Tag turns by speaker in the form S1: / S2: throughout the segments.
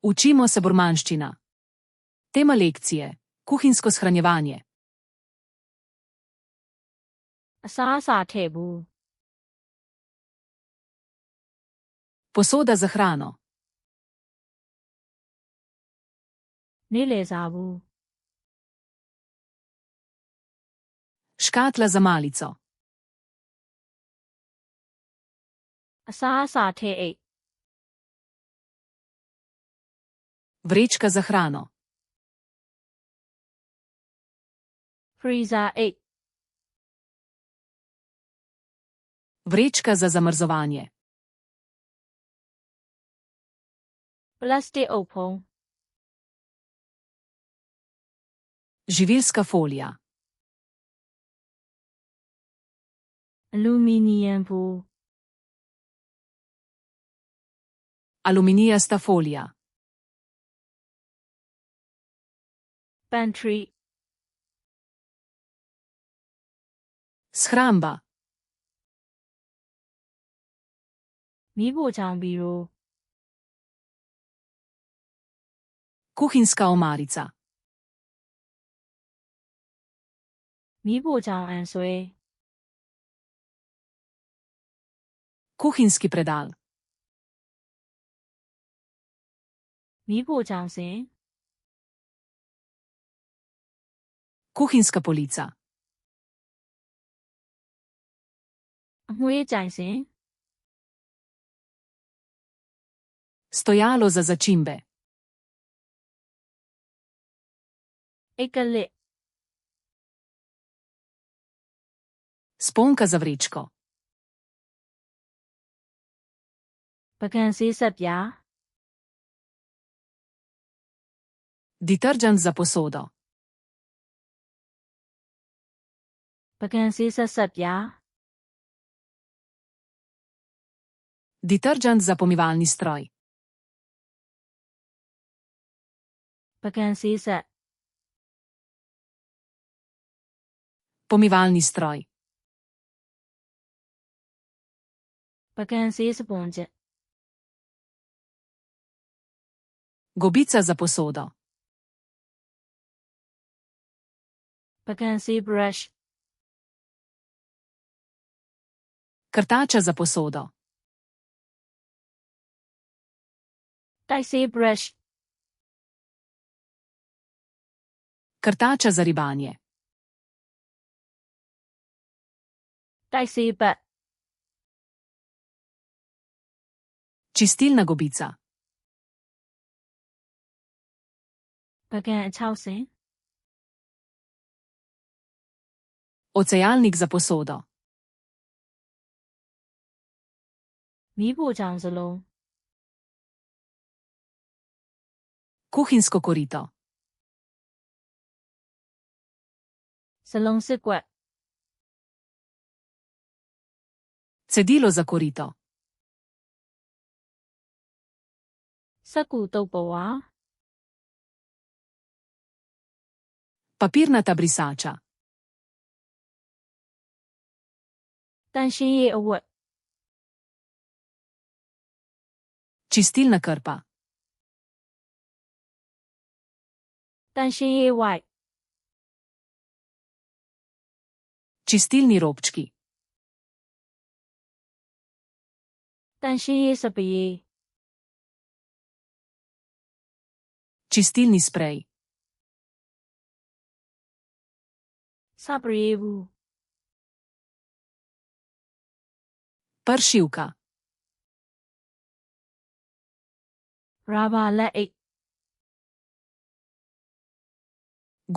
S1: Učimo se burmanščina. Tema lekcije: kuhinjsko shranjevanje.
S2: အစားအစာထည့်ဘူး
S1: Posoda za hrano.
S2: နေ့လယ်စာဘူး
S1: Škatla za malico.
S2: အစားအစာထည့်အိတ်
S1: Vrečka za hrano.
S2: ဖရီဇာအိတ်
S1: Vrečka za zamrzovanje.
S2: ပလတ်စတစ်အုပ်ဖုံး
S1: Živilska folija.
S2: အလူမီနီယံဘူး
S1: Aluminijasta folija.
S2: ပန်ထရီ
S1: Shramba.
S2: မီးဖိုချောင်ဘီရို
S1: Kuhinjska omarica.
S2: မီးဖိုချောင်အန်ဆွဲ
S1: Kuhinjski predal.
S2: မီးဖိုချောင်စင်
S1: Kuhinjska polica.
S2: အမွှေးကြိုင်စင်
S1: Stojalo za začimbe.
S2: အိတ်ကလစ်
S1: Sponka za vrečko.
S2: ပကံဆေးဆက်ပြား
S1: Detergent za posodo.
S2: ပကံဆေးဆက်ပြား
S1: Detergent za pomivalni stroj.
S2: ပကံဆေးဆက်
S1: Pomivalni stroj.
S2: ပကံဆေးစပွန်ဂျက်
S1: Gobica za posodo.
S2: ပကံဆေးဘရက်ရှ်
S1: Krtača za posodo.
S2: တိုက်ဆေးဘရက်ရှ်
S1: Krtača za ribanje.
S2: တိုက်ဆေးပတ်
S1: Čistilna gobica.
S2: ပကံအချောက်စင်
S1: Ocejalnik za posodo.
S2: မီးဖိုချောင်စလုံး
S1: Kuhinjsko korito.
S2: စလုံးစစ်ကွက်
S1: Cedilo za korito.
S2: စက္ကူတုပ်ပွား
S1: Papirnata brisača.
S2: တန်ရှင်းရေးအဝတ်
S1: Čistilna krpa.
S2: တန်ရှင်းရေးဝိုက်
S1: Čistilni robčki.
S2: တန်ရှင်းရေးစပရေး
S1: Čistilni sprej.
S2: စပရေးဘူး
S1: Pršivka.
S2: ရာဘာလက်အိတ်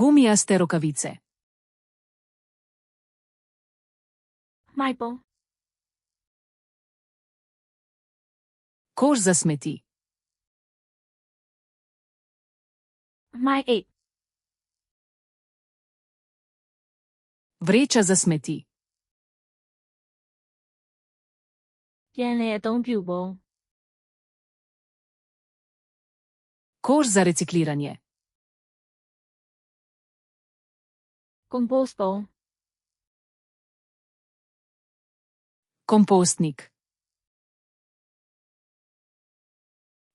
S1: Gumijaste rokavice.
S2: မိုက်ပုံ
S1: Koš za smeti.
S2: မိုက်အိတ်
S1: Vreča za smeti.
S2: ပြန်လည်အသုံးပြုပုံ
S1: Koš za recikliranje.
S2: ကွန်ပို့စ်ပုံ
S1: Kompostnik.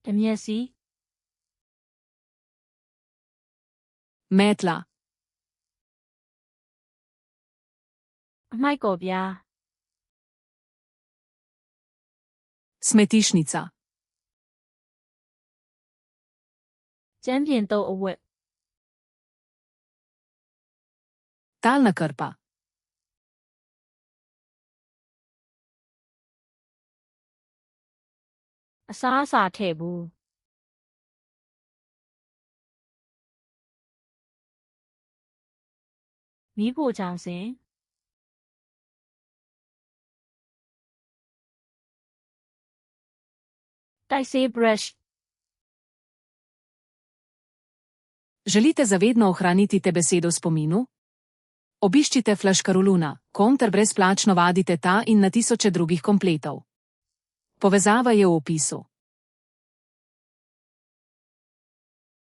S2: ဓမြက်စီ
S1: Metla.
S2: အမိုက်ကော်ပြား
S1: Smetišnica.
S2: ကျမ်းပြင်တုပ်အဝတ်
S1: Talna krpa.
S2: အစားအစာထည့်ဘူး မီးဖိုချောင်စင် တိုက်ဆေး brush
S1: Želite zavedno ohraniti te besedo v spominu? Obiščite Flaškaroluna, ter brezplačno vadite ta in na tisoče drugih kompletov. Povezava je v opisu.